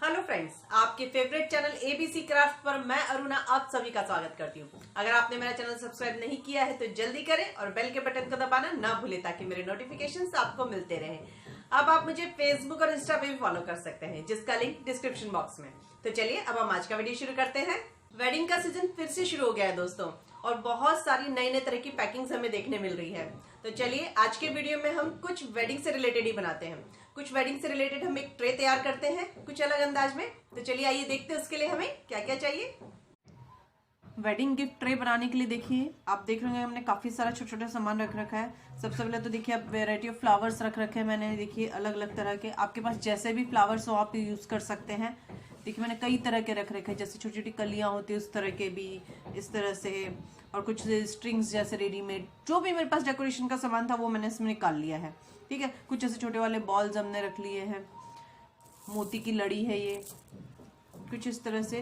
Hello friends, आपके favourite channel ABC craft पर मैं अरुणा आप सभी का स्वागत करती हूँ। अगर आपने मेरा चैनल सब्सक्राइब नहीं किया है तो जल्दी करें और बेल के बटन को दबाना ना भूलें ताकि मेरे नोटिफिकेशंस आपको मिलते रहें। अब आप मुझे फेसबुक और इंस्टा पे भी फॉलो कर सकते हैं, जिसका लिंक डिस्क्रिप्शन बॉक्स में। तो चलिए अब हम आज का वीडियो शुरू करते हैं। वेडिंग का सीजन फिर से शुरू हो गया है दोस्तों, और बहुत सारी नई नई तरह की पैकिंग्स हमें देखने मिल रही है। तो चलिए आज के वीडियो में हम कुछ वेडिंग से रिलेटेड ही बनाते हैं। कुछ वेडिंग से रिलेटेड हम एक ट्रे तैयार करते हैं कुछ अलग अंदाज में। तो चलिए आइए देखते हैं उसके लिए हमें क्या क्या चाहिए। वेडिंग गिफ्ट ट्रे बनाने के लिए देखिए आप देख रहे हैं हमने काफी सारा छोटा छोटा सामान रख रखा है। सबसे पहले तो देखिए आप वेराइटी ऑफ फ्लावर्स रख रखे हैं मैंने। देखिए अलग अलग तरह के, आपके पास जैसे भी फ्लावर्स हो आप यूज कर सकते हैं। देखिए मैंने कई तरह के रख रखे हैं, जैसे छोटी छोटी कलियां होती है उस तरह के भी, इस तरह से, और कुछ स्ट्रिंग्स जैसे रेडीमेड। जो भी मेरे पास डेकोरेशन का सामान था वो मैंने इसमें निकाल लिया है। ठीक है, कुछ ऐसे छोटे वाले बॉल्स हमने रख लिए हैं। मोती की लड़ी है ये, कुछ इस तरह से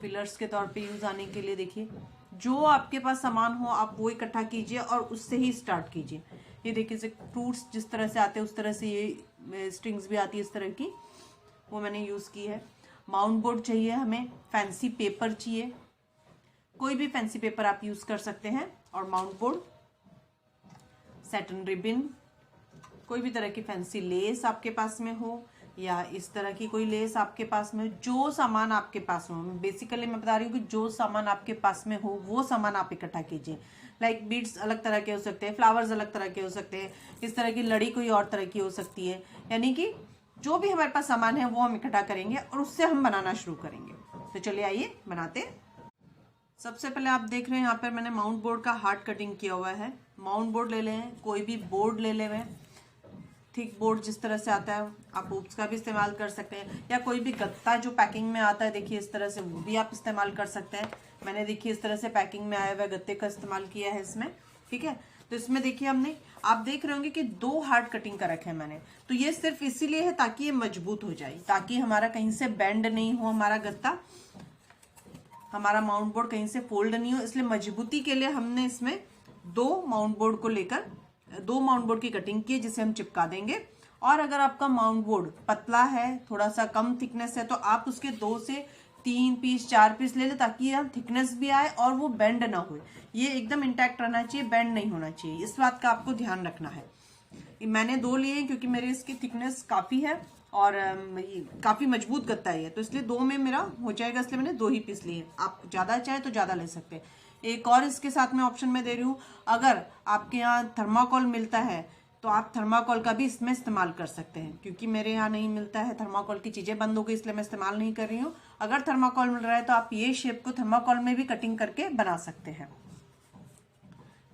पिलर्स के तौर पे यूज आने के लिए। देखिए जो आपके पास सामान हो आप वो इकट्ठा कीजिए और उससे ही स्टार्ट कीजिए। ये देखिए फ्रूट्स जिस तरह से आते हैं उस तरह से ये स्ट्रिंग्स भी आती है इस तरह की, वो मैंने यूज की है। माउंट बोर्ड चाहिए हमें, फैंसी पेपर चाहिए, कोई भी फैंसी पेपर आप यूज कर सकते हैं। और माउंट बोर्ड, सैटिन रिबन, कोई भी तरह की फैंसी लेस आपके पास में हो या इस तरह की कोई लेस आपके पास में, जो सामान आपके पास हो। बेसिकली मैं बता रही हूँ कि जो सामान आपके पास में हो वो सामान आप इकट्ठा कीजिए। लाइक बीड्स अलग तरह के हो सकते हैं, फ्लावर्स अलग तरह के हो सकते हैं, इस तरह की लड़ी कोई और तरह की हो सकती है। यानी कि जो भी हमारे पास सामान है वो हम इकट्ठा करेंगे और उससे हम बनाना शुरू करेंगे। तो चलिए आइए बनाते हैं। सबसे पहले आप देख रहे हैं यहाँ पर मैंने माउंट बोर्ड का हार्ड कटिंग किया हुआ है। माउंट बोर्ड ले लें, कोई भी बोर्ड ले लें, थिक बोर्ड जिस तरह से आता है। आप हुप्स का भी इस्तेमाल कर सकते हैं या कोई भी गत्ता जो पैकिंग में आता है देखिए इस तरह से, वो भी आप इस्तेमाल कर सकते हैं। मैंने देखिए इस तरह से पैकिंग में आया हुआ गत्ते का इस्तेमाल किया है इसमें। ठीक है, तो इसमें देखिए हमने, आप देख रहे होंगे कि 2 हार्ड कटिंग का रखे हैं मैंने। तो ये सिर्फ इसीलिए है ताकि ये मजबूत हो जाए, ताकि हमारा कहीं से बेंड नहीं हो, हमारा गत्ता, हमारा माउंट बोर्ड कहीं से फोल्ड नहीं हो। इसलिए मजबूती के लिए हमने इसमें 2 माउंट बोर्ड को लेकर 2 माउंट बोर्ड की कटिंग की है, जिसे हम चिपका देंगे। और अगर आपका माउंट बोर्ड पतला है, थोड़ा सा कम थिकनेस है, तो आप उसके 2 से 3 पीस 4 पीस ले लें ताकि यह थिकनेस भी आए और वो बेंड ना हो। ये एकदम इंटैक्ट रहना चाहिए, बेंड नहीं होना चाहिए। इस बात का आपको ध्यान रखना है। मैंने 2 लिए हैं क्योंकि मेरे इसकी थिकनेस काफी है और काफी मजबूत गत्ता है, तो इसलिए 2 में मेरा हो जाएगा, इसलिए मैंने 2 ही पीस लिए। आप ज्यादा चाहे तो ज्यादा ले सकते हैं। एक और इसके साथ में ऑप्शन में दे रही हूँ, अगर आपके यहाँ थर्माकोल मिलता है तो आप थर्माकोल का भी इसमें इस्तेमाल कर सकते हैं। क्योंकि मेरे यहाँ नहीं मिलता है, थर्माकोल की चीजें बंद हो गई इसलिए मैं इस्तेमाल नहीं कर रही हूँ। अगर थर्माकोल मिल रहा है तो आप ये शेप को थर्माकोल में भी कटिंग करके बना सकते हैं।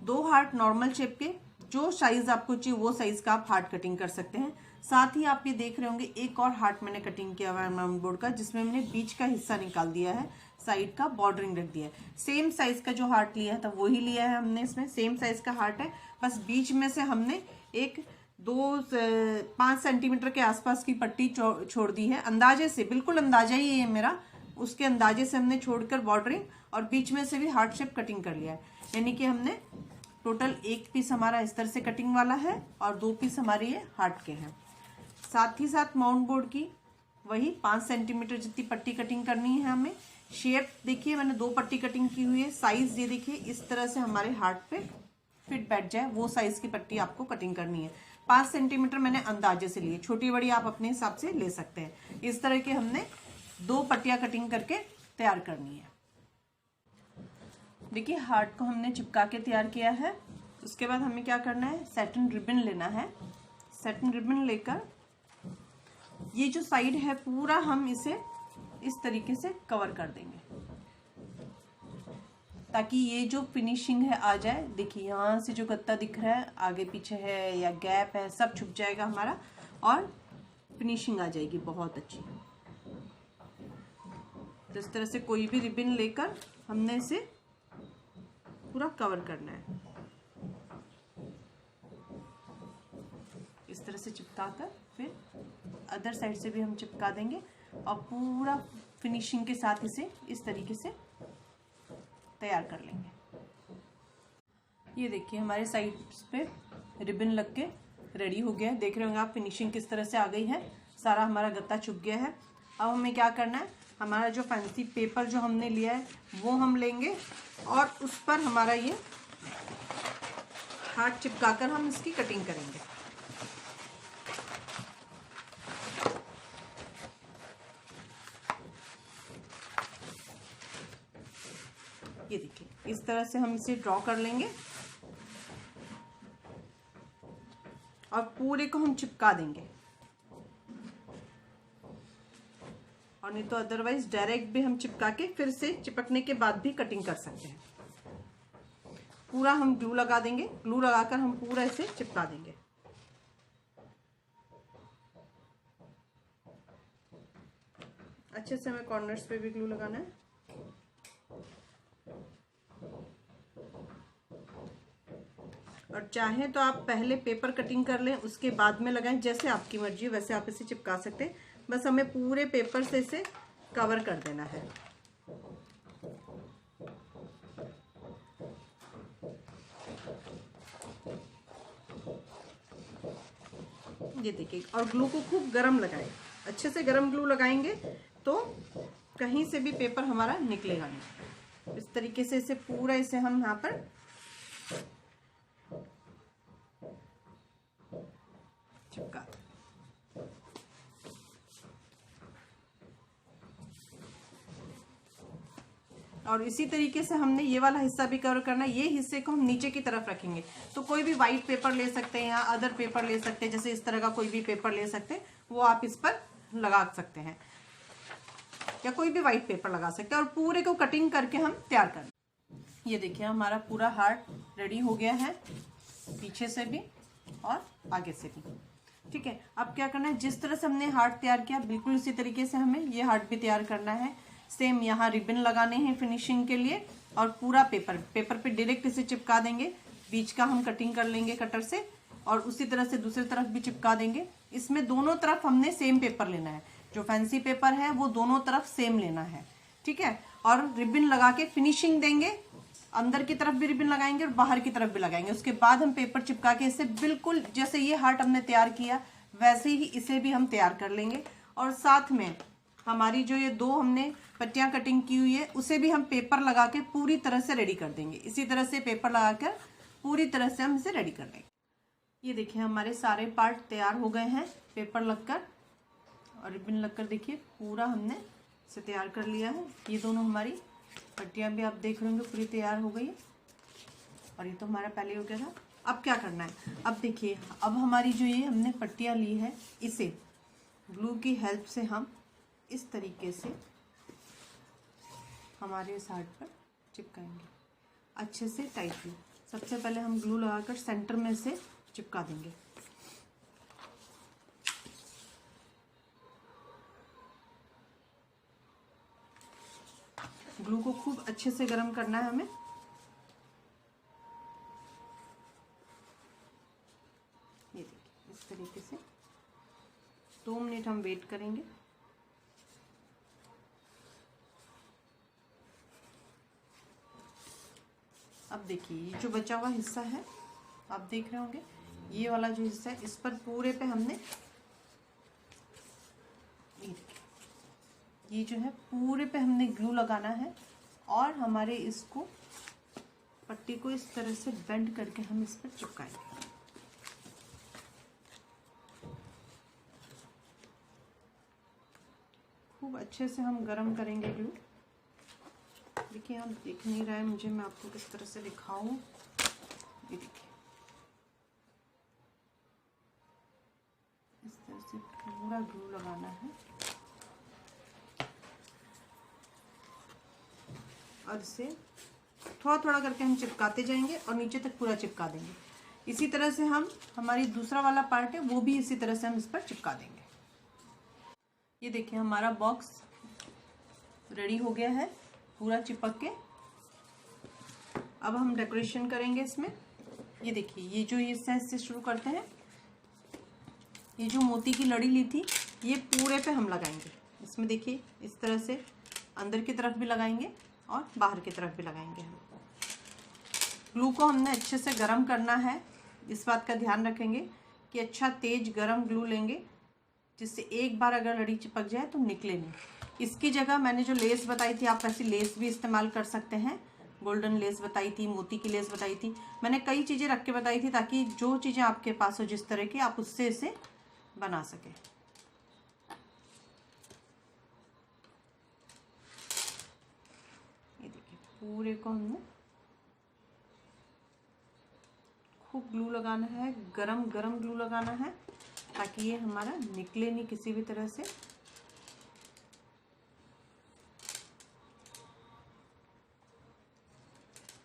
2 हार्ट नॉर्मल शेप के, जो साइज आपको चाहिए वो साइज का आप हार्ट कटिंग कर सकते हैं। साथ ही आप ये देख रहे होंगे एक और हार्ट मैंने कटिंग किया हुआ है माउंट बोर्ड का, जिसमें मैंने बीच का हिस्सा निकाल दिया है, साइड का बॉर्डरिंग रख दिया है। सेम साइज का जो हार्ट लिया था वही लिया है हमने, इसमें सेम साइज का हार्ट है। बस बीच में से हमने एक 5 सेंटीमीटर के आसपास की पट्टी छोड़ दी है, अंदाजे से, बिल्कुल अंदाजा ही है मेरा, उसके अंदाजे से हमने छोड़कर बॉर्डरिंग और बीच में से भी हार्ट शेप कटिंग कर लिया है। यानी कि हमने टोटल 1 पीस हमारा इस तरह से कटिंग वाला है और 2 पीस हमारे ये हार्ट के हैं। साथ ही साथ माउंट बोर्ड की वही 5 सेंटीमीटर जितनी पट्टी कटिंग करनी है हमें। शेप देखिए मैंने 2 पट्टी कटिंग की हुई है। साइज ये देखिए इस तरह से हमारे हार्ट पे फिट बैठ जाए वो साइज की पट्टी आपको कटिंग करनी है। 5 सेंटीमीटर मैंने अंदाजे से लिए, छोटी बड़ी आप अपने हिसाब से ले सकते हैं। इस तरह के हमने 2 पट्टियां कटिंग करके तैयार करनी है। देखिए हार्ट को हमने चिपका के तैयार किया है। उसके बाद हमें क्या करना है, सैटिन रिबन लेना है। सैटिन रिबन लेकर ये जो साइड है पूरा हम इसे इस तरीके से कवर कर देंगे ताकि ये जो फिनिशिंग है आ जाए। देखिए यहाँ से जो गत्ता दिख रहा है आगे पीछे है या गैप है सब छुप जाएगा हमारा और फिनिशिंग आ जाएगी बहुत अच्छी। तो इस तरह से कोई भी रिबन लेकर हमने इसे पूरा कवर करना है, इस तरह से चिपकाकर फिर अदर साइड से भी हम चिपका देंगे और पूरा फिनिशिंग के साथ इसे इस तरीके से तैयार कर लेंगे। ये देखिए हमारे साइड्स पे रिबन लग के रेडी हो गया है। देख रहे होंगे आप फिनिशिंग किस तरह से आ गई है, सारा हमारा गत्ता छुप गया है। अब हमें क्या करना है, हमारा जो फैंसी पेपर जो हमने लिया है वो हम लेंगे और उस पर हमारा ये हार्ट चिपकाकर हम इसकी कटिंग करेंगे। ये देखिए इस तरह से हम इसे ड्रॉ कर लेंगे और पूरे को हम चिपका देंगे, और नहीं तो अदरवाइज डायरेक्ट भी हम चिपका के फिर से चिपकने के बाद भी कटिंग कर सकते हैं। पूरा हम ग्लू लगा देंगे, ग्लू लगाकर हम पूरा इसे चिपका देंगे। अच्छे से हमें कॉर्नर्स पे भी ग्लू लगाना है। और चाहे तो आप पहले पेपर कटिंग कर लें उसके बाद में लगाएं, जैसे आपकी मर्जी है वैसे आप इसे चिपका सकते हैं। बस हमें पूरे पेपर से इसे कवर कर देना है। ये देखिए, और ग्लू को खूब गरम लगाएं, अच्छे से गरम ग्लू लगाएंगे तो कहीं से भी पेपर हमारा निकलेगा नहीं। इस तरीके से इसे पूरा इसे हम यहाँ पर चिपका दें। और इसी तरीके से हमने ये वाला हिस्सा भी कवर करना है। ये हिस्से को हम नीचे की तरफ रखेंगे, तो कोई भी वाइट पेपर ले सकते हैं या अदर पेपर ले सकते हैं, जैसे इस तरह का कोई भी पेपर ले सकते हैं, वो आप इस पर लगा सकते हैं या कोई भी वाइट पेपर लगा सकते हैं। और पूरे को कटिंग करके हम तैयार कर लें। ये देखिए हमारा पूरा हार्ट रेडी हो गया है, पीछे से भी और आगे से भी। ठीक है, अब क्या करना है, जिस तरह से हमने हार्ट तैयार किया बिल्कुल उसी तरीके से हमें ये हार्ट भी तैयार करना है। सेम यहाँ रिबन लगाने हैं फिनिशिंग के लिए, और पूरा पेपर पे डायरेक्ट इसे चिपका देंगे। बीच का हम कटिंग कर लेंगे कटर से, और उसी तरह से दूसरी तरफ भी चिपका देंगे। इसमें दोनों तरफ हमने सेम पेपर लेना है, जो फैंसी पेपर है वो दोनों तरफ सेम लेना है। ठीक है, और रिबन लगा के फिनिशिंग देंगे, अंदर की तरफ भी रिबन लगाएंगे और बाहर की तरफ भी लगाएंगे। उसके बाद हम पेपर चिपका के इसे बिल्कुल जैसे ये हार्ट हमने तैयार किया वैसे ही इसे भी हम तैयार कर लेंगे। और साथ में हमारी जो ये दो हमने पट्टियां कटिंग की हुई है उसे भी हम पेपर लगा के पूरी तरह से रेडी कर देंगे। इसी तरह से पेपर लगाकर पूरी तरह से हम इसे रेडी कर देंगे। ये देखिए हमारे सारे पार्ट तैयार हो गए हैं, पेपर लगकर और रिबन लगकर। देखिए पूरा हमने इसे तैयार कर लिया है। ये दोनों हमारी पट्टियां भी आप देख रहे होंगे पूरी तैयार हो गई, और ये तो हमारा पहले हो गया था। अब क्या करना है, अब देखिए अब हमारी जो ये हमने पट्टियां ली है इसे ग्लू की हेल्प से हम इस तरीके से हमारे इस हार्ट पर चिपकाएंगे अच्छे से टाइटली। सबसे पहले हम ग्लू लगाकर सेंटर में से चिपका देंगे। ग्लू को खूब अच्छे से गर्म करना है हमें। ये देखिए इस तरीके से 2 मिनट हम वेट करेंगे। अब देखिए ये जो बचा हुआ हिस्सा है आप देख रहे होंगे, ये वाला जो हिस्सा है इस पर पूरे पे हमने ये जो है पूरे पे हमने ग्लू लगाना है, और हमारे इसको पट्टी को इस तरह से बेंड करके हम इस पर चिपकाएंगे। खूब अच्छे से हम गरम करेंगे ग्लू। देखिए आप दिख नहीं रहा है मुझे, मैं आपको किस तरह से दिखाऊं। ये देखिए इस तरह से पूरा ग्लू लगाना है और इसे थोड़ा थोड़ा करके हम चिपकाते जाएंगे और नीचे तक पूरा चिपका देंगे। इसी तरह से हम हमारी दूसरा वाला पार्ट है वो भी इसी तरह से हम इस पर चिपका देंगे। ये देखिए हमारा बॉक्स रेडी हो गया है पूरा चिपक के। अब हम डेकोरेशन करेंगे इसमें। ये देखिए ये जो हिस्सा से शुरू करते हैं, ये जो मोती की लड़ी ली थी ये पूरे पे हम लगाएंगे। इसमें देखिए इस तरह से अंदर की तरफ भी लगाएंगे और बाहर की तरफ भी लगाएंगे। हम ग्लू को हमने अच्छे से गर्म करना है, इस बात का ध्यान रखेंगे कि अच्छा तेज गर्म ग्लू लेंगे। जिससे एक बार अगर लड़ी चिपक जाए तो निकले नहीं। इसकी जगह मैंने जो लेस बताई थी, आप ऐसी लेस भी इस्तेमाल कर सकते हैं। गोल्डन लेस बताई थी, मोती की लेस बताई थी, मैंने कई चीज़ें रख के बताई थी ताकि जो चीज़ें आपके पास हो जिस तरह की, आप उससे इसे बना सके। ये देखिए पूरे को हमने खूब ग्लू लगाना है, गरम गरम ग्लू लगाना है ताकि ये हमारा निकले नहीं किसी भी तरह से।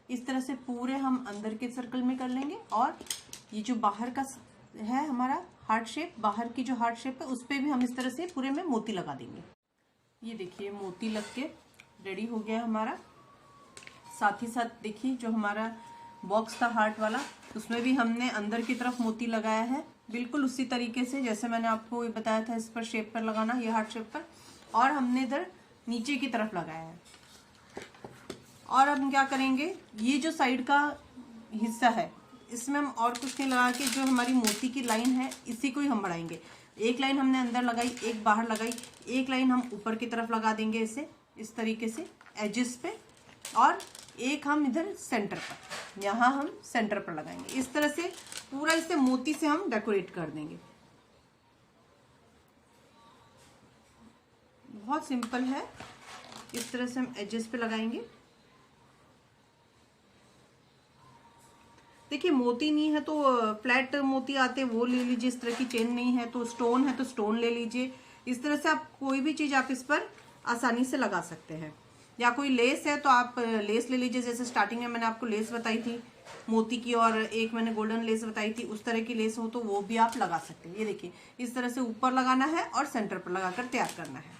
इस तरह से पूरे हम अंदर के सर्कल में कर लेंगे और ये जो बाहर का है हमारा हार्ट शेप, बाहर की जो हार्ट शेप है उस पर भी हम इस तरह से पूरे में मोती लगा देंगे। ये देखिए मोती लग के रेडी हो गया हमारा। साथ ही साथ देखिए जो हमारा बॉक्स था हार्ट वाला, उसमें भी हमने अंदर की तरफ मोती लगाया है, बिल्कुल उसी तरीके से जैसे मैंने आपको ये बताया था इस पर शेप पर लगाना, ये हार्ट शेप पर, और हमने इधर नीचे की तरफ लगाया है। और अब हम क्या करेंगे, ये जो साइड का हिस्सा है इसमें हम और कुछ नहीं लगा के जो हमारी मोती की लाइन है इसी को ही हम बढ़ाएंगे। एक लाइन हमने अंदर लगाई, एक बाहर लगाई, एक लाइन हम ऊपर की तरफ लगा देंगे इसे इस तरीके से एजेस पे, और एक हम इधर सेंटर पर, यहाँ हम सेंटर पर लगाएंगे। इस तरह से पूरा इसे मोती से हम डेकोरेट कर देंगे। बहुत सिंपल है, इस तरह से हम एजेस पे लगाएंगे। देखिए मोती नहीं है तो फ्लैट मोती आते वो ले लीजिए, इस तरह की चेन नहीं है तो स्टोन है तो स्टोन ले लीजिए। इस तरह से आप कोई भी चीज आप इस पर आसानी से लगा सकते हैं। या कोई लेस है तो आप लेस ले लीजिए, जैसे स्टार्टिंग में मैंने आपको लेस बताई थी मोती की और एक मैंने गोल्डन लेस बताई थी, उस तरह की लेस हो तो वो भी आप लगा सकते हैं। ये देखिए इस तरह से ऊपर लगाना है और सेंटर पर लगाकर तैयार करना है।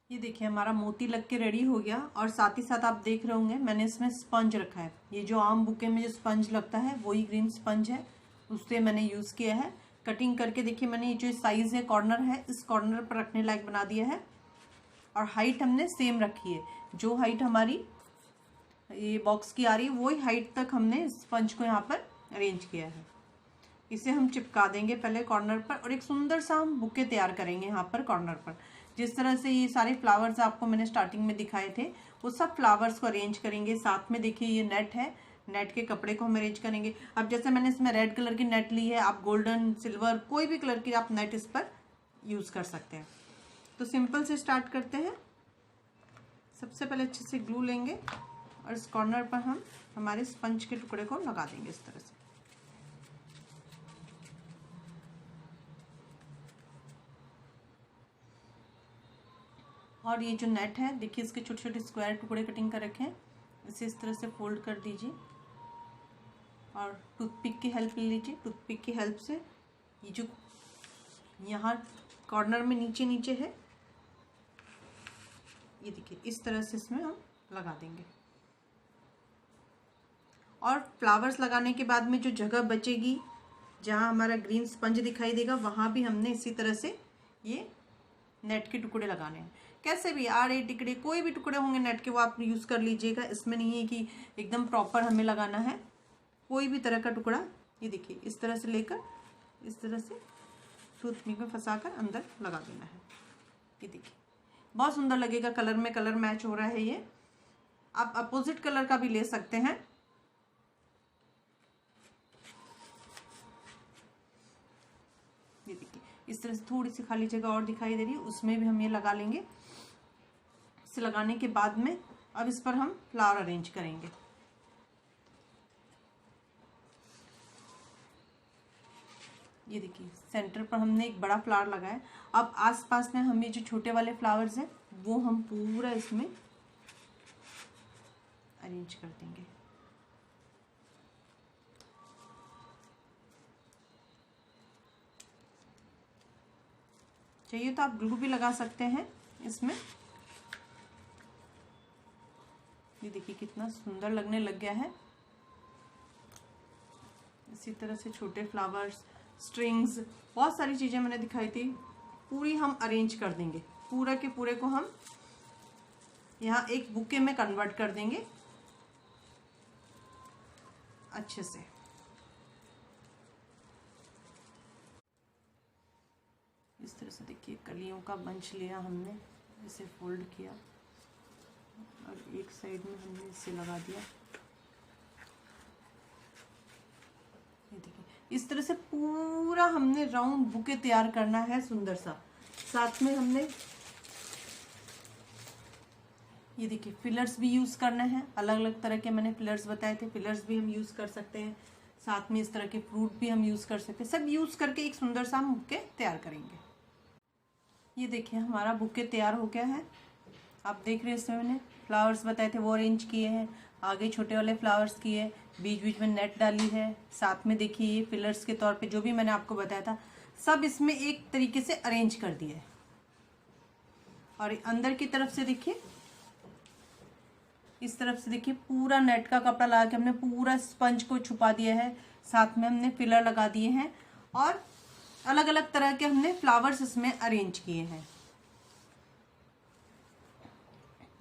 ये देखिए हमारा मोती लग के रेडी हो गया। और साथ ही साथ आप देख रहे होंगे मैंने इसमें स्पंज रखा है। ये जो आम बुके में जो स्पंज लगता है वही ग्रीन स्पंज है, उससे मैंने यूज़ किया है। कटिंग करके देखिए मैंने ये जो साइज़ है कॉर्नर है इस कॉर्नर पर रखने लायक बना दिया है। और हाइट हमने सेम रखी है, जो हाइट हमारी ये बॉक्स की आ रही है वही हाइट तक हमने स्पंज को यहाँ पर अरेंज किया है। इसे हम चिपका देंगे पहले कॉर्नर पर और एक सुंदर सा हम बुके तैयार करेंगे यहाँ पर कॉर्नर पर। जिस तरह से ये सारे फ्लावर्स आपको मैंने स्टार्टिंग में दिखाए थे वो सब फ्लावर्स को अरेंज करेंगे। साथ में देखिए ये नेट है, नेट के कपड़े को हम अरेंज करेंगे। अब जैसे मैंने इसमें रेड कलर की नेट ली है, आप गोल्डन सिल्वर कोई भी कलर की आप नेट इस पर यूज कर सकते हैं। तो सिंपल से स्टार्ट करते हैं। सबसे पहले अच्छे से ग्लू लेंगे और इस कॉर्नर पर हम हमारे स्पंज के टुकड़े को लगा देंगे इस तरह से। और ये जो नेट है देखिए इसके छोटे छोटे स्क्वायर टुकड़े कटिंग कर रखे हैं, इसे इस तरह से फोल्ड कर दीजिए और टूथपिक की हेल्प ले लीजिए। टूथपिक की हेल्प से ये जो यहाँ कॉर्नर में नीचे नीचे है ये देखिए इस तरह से इसमें हम लगा देंगे। और फ्लावर्स लगाने के बाद में जो जगह बचेगी जहाँ हमारा ग्रीन स्पंज दिखाई देगा वहाँ भी हमने इसी तरह से ये नेट के टुकड़े लगाने हैं। कैसे भी आड़े टिकड़े कोई भी टुकड़े होंगे नेट के वो आप यूज़ कर लीजिएगा। इसमें नहीं है कि एकदम प्रॉपर हमें लगाना है, कोई भी तरह का टुकड़ा ये देखिए इस तरह से लेकर इस तरह से टूथपिक में फंसाकर अंदर लगा देना है। ये देखिए बहुत सुंदर लगेगा, कलर में कलर मैच हो रहा है। ये आप अपोजिट कलर का भी ले सकते हैं। ये देखिए इस तरह से थोड़ी सी खाली जगह और दिखाई दे रही है, उसमें भी हम ये लगा लेंगे। इसे लगाने के बाद में अब इस पर हम फ्लावर अरेंज करेंगे। ये देखिए सेंटर पर हमने एक बड़ा फ्लावर लगाया। अब आसपास में हम ये जो छोटे वाले फ्लावर्स हैं वो हम पूरा इसमें अरेंज कर देंगे। चाहिए तो आप ग्लू भी लगा सकते हैं इसमें। ये देखिए कितना सुंदर लगने लग गया है। इसी तरह से छोटे फ्लावर्स, स्ट्रिंग्स, बहुत सारी चीज़ें मैंने दिखाई थी, पूरी हम अरेंज कर देंगे। पूरा के पूरे को हम यहाँ एक बुके में कन्वर्ट कर देंगे अच्छे से। इस तरह से देखिए कलियों का बंच लिया हमने, इसे फोल्ड किया और एक साइड में हमने इसे लगा दिया। ये देखिए इस तरह से पूरा हमने राउंड बुके तैयार करना है सुंदर सा। साथ में हमने ये देखिए फिलर्स भी यूज करना है, अलग अलग तरह के मैंने फिलर्स बताए थे, फिलर्स भी हम यूज कर सकते हैं। साथ में इस तरह के फ्रूट भी हम यूज कर सकते हैं। सब यूज करके एक सुंदर सा हम बुके तैयार करेंगे। ये देखिए हमारा बुके तैयार हो गया है। आप देख रहे हैं इसमें मैंने फ्लावर्स बताए थे वो अरेंज किए हैं, आगे छोटे वाले फ्लावर्स किए, बीच बीच में नेट डाली है। साथ में देखिए ये फिलर्स के तौर पे जो भी मैंने आपको बताया था सब इसमें एक तरीके से अरेंज कर दिया है। और अंदर की तरफ से देखिए इस तरफ से देखिए पूरा नेट का कपड़ा लगा के हमने पूरा स्पंज को छुपा दिया है। साथ में हमने फिलर लगा दिए हैं और अलग अलग तरह के हमने फ्लावर्स इसमें अरेंज किए हैं।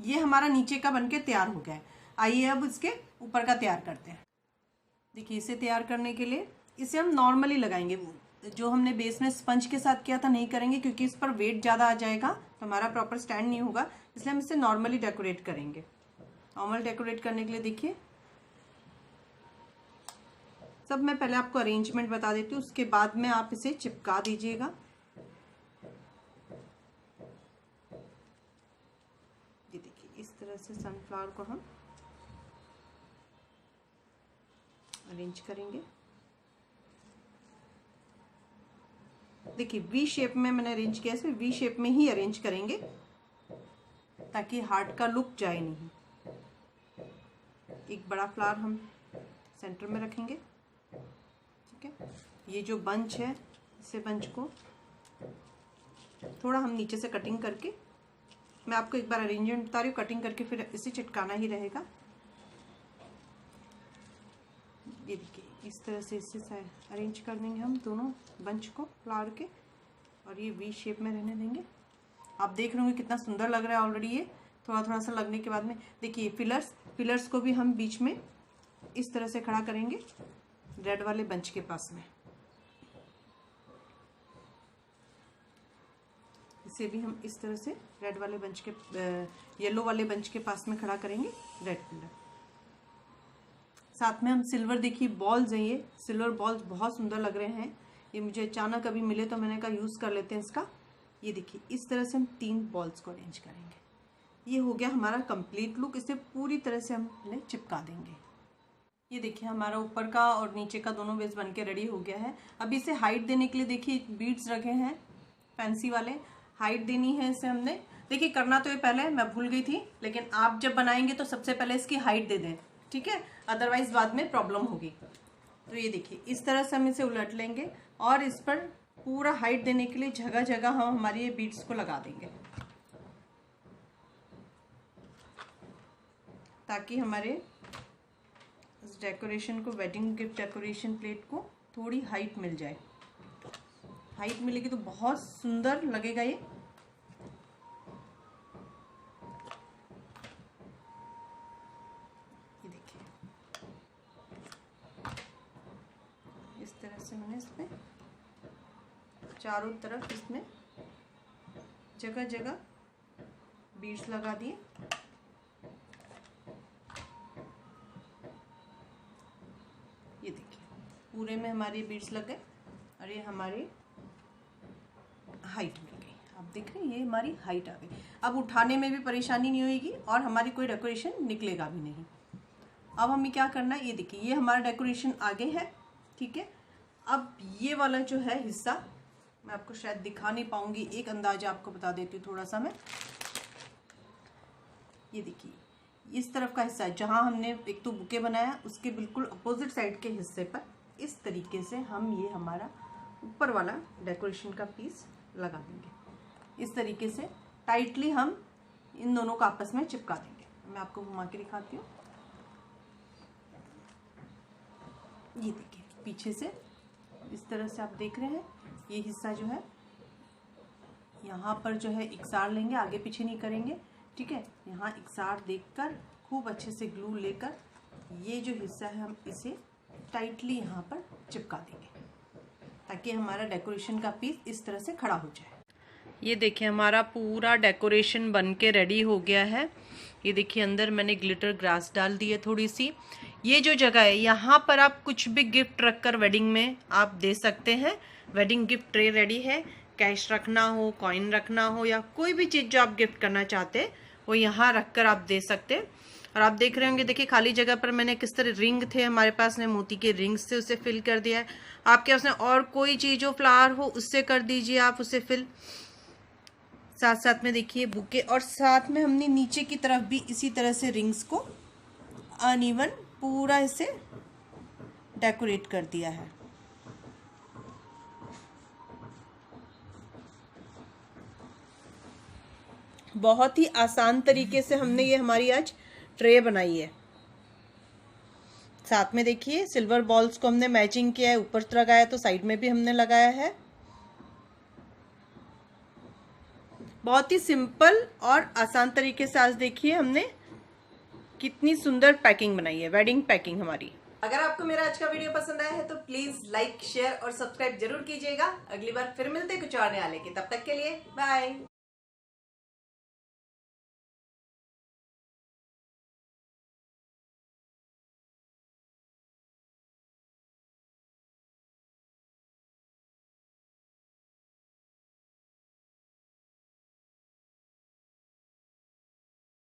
ये हमारा नीचे का बनके तैयार हो गया है। आइए अब इसके ऊपर का तैयार करते हैं। देखिए इसे तैयार करने के लिए इसे हम नॉर्मली लगाएंगे, जो हमने बेस में स्पंज के साथ किया था नहीं करेंगे क्योंकि इस पर वेट ज़्यादा आ जाएगा तो हमारा प्रॉपर स्टैंड नहीं होगा, इसलिए हम इसे नॉर्मली डेकोरेट करेंगे। नॉर्मल डेकोरेट करने के लिए देखिए सब मैं पहले आपको अरेंजमेंट बता देती हूँ, उसके बाद में आप इसे चिपका दीजिएगा। ये देखिए इस तरह से सनफ्लावर को हम अरेंज करेंगे। देखिए वी शेप में मैंने अरेंज किया, इसमें वी शेप में ही अरेंज करेंगे ताकि हार्ट का लुक जाए नहीं। एक बड़ा फ्लावर हम सेंटर में रखेंगे, ठीक है। ये जो बंच है इसे बंच को थोड़ा हम नीचे से कटिंग करके, मैं आपको एक बार अरेंजमेंट बता रही हूँ, कटिंग करके फिर इसे चिटकाना ही रहेगा। ये देखिए इस तरह से इसे अरेंज कर देंगे हम दोनों बंच को फ्लावर के, और ये वी शेप में रहने देंगे। आप देख रहे होंगे कितना सुंदर लग रहा है ऑलरेडी। ये थोड़ा थोड़ा सा लगने के बाद में देखिए फिलर्स को भी हम बीच में इस तरह से खड़ा करेंगे रेड वाले बंच के पास में। इसे भी हम इस तरह से रेड वाले बंच के येलो वाले बंच के पास में खड़ा करेंगे रेड फिलर। साथ में हम सिल्वर देखिए बॉल्स हैं, ये सिल्वर बॉल्स बहुत सुंदर लग रहे हैं। ये मुझे अचानक अभी मिले तो मैंने कहा यूज कर लेते हैं इसका। ये देखिए इस तरह से हम 3 बॉल्स को अरेंज करेंगे। ये हो गया हमारा कंप्लीट लुक। इसे पूरी तरह से हम पहले चिपका देंगे। ये देखिए हमारा ऊपर का और नीचे का दोनों बेस बनके रेडी हो गया है। अब इसे हाइट देने के लिए देखिए बीड्स रखे हैं फैंसी वाले, हाइट देनी है इसे हमने। देखिए करना तो ये पहले मैं भूल गई थी, लेकिन आप जब बनाएंगे तो सबसे पहले इसकी हाइट दे दें, ठीक है, अदरवाइज बाद में प्रॉब्लम होगी। तो ये देखिए इस तरह से हम इसे उलट लेंगे और इस पर पूरा हाइट देने के लिए जगह जगह हम हमारी ये बीड्स को लगा देंगे ताकि हमारे इस डेकोरेशन को, वेडिंग गिफ्ट डेकोरेशन प्लेट को थोड़ी हाइट मिल जाए। हाइट मिलेगी तो बहुत सुंदर लगेगा ये। देखिए इस तरह से मैंने इसमें चारों तरफ इसमें जगह जगह बीड्स लगा दिए। ये देखिए पूरे में हमारे बीड्स लग गए और ये हमारी हाइट मिल गई। आप देख रहे हैं ये हमारी हाइट आ गई। अब उठाने में भी परेशानी नहीं होगी और हमारी कोई डेकोरेशन निकलेगा भी नहीं। अब हमें क्या करना है, ये देखिए ये हमारा डेकोरेशन आगे है, ठीक है। अब ये वाला जो है हिस्सा मैं आपको शायद दिखा नहीं पाऊंगी, एक अंदाजा आपको बता देती हूँ थोड़ा सा मैं। ये देखिए इस तरफ का हिस्सा जहाँ हमने एक तो बुके बनाया उसके बिल्कुल अपोजिट साइड के हिस्से पर इस तरीके से हम ये हमारा ऊपर वाला डेकोरेशन का पीस लगा देंगे। इस तरीके से टाइटली हम इन दोनों को आपस में चिपका देंगे। मैं आपको घुमा के दिखाती हूँ। ये देखिए पीछे से इस तरह से आप देख रहे हैं, ये हिस्सा जो है यहाँ पर जो है इकसार लेंगे, आगे पीछे नहीं करेंगे, ठीक है। यहाँ इकसार देखकर खूब अच्छे से ग्लू लेकर ये जो हिस्सा है हम इसे टाइटली यहाँ पर चिपका देंगे ताकि हमारा डेकोरेशन का पीस इस तरह से खड़ा हो जाए। ये देखिए हमारा पूरा डेकोरेशन बन के रेडी हो गया है। ये देखिए अंदर मैंने ग्लिटर ग्रास डाल दी है थोड़ी सी। ये जो जगह है यहाँ पर आप कुछ भी गिफ्ट रखकर वेडिंग में आप दे सकते हैं। वेडिंग गिफ्ट ट्रे रेडी है। कैश रखना हो, कॉइन रखना हो या कोई भी चीज़ जो आप गिफ्ट करना चाहते हैं वो यहाँ रखकर आप दे सकते हैं। और आप देख रहे होंगे, देखिए खाली जगह पर मैंने किस तरह रिंग थे हमारे पास में, मोती के रिंग्स से उसे फिल कर दिया है। आपके पास में और कोई चीज़ हो, फ्लावर हो, उससे कर दीजिए आप उसे फिल। साथ साथ में देखिए बुके, और साथ में हमने नीचे की तरफ भी इसी तरह से रिंग्स को अनइवन पूरा इसे डेकोरेट कर दिया है। बहुत ही आसान तरीके से हमने ये हमारी आज ट्रे बनाई है। साथ में देखिए सिल्वर बॉल्स को हमने मैचिंग किया है, ऊपर लगाया तो साइड में भी हमने लगाया है। बहुत ही सिंपल और आसान तरीके से आज देखिए हमने कितनी सुंदर पैकिंग बनाई है, वेडिंग पैकिंग हमारी। अगर आपको मेरा आज का वीडियो पसंद आया है तो प्लीज लाइक, शेयर और सब्सक्राइब जरूर कीजिएगा। अगली बार फिर मिलते हैं कुछ और नया लेके, तब तक के लिए बाय।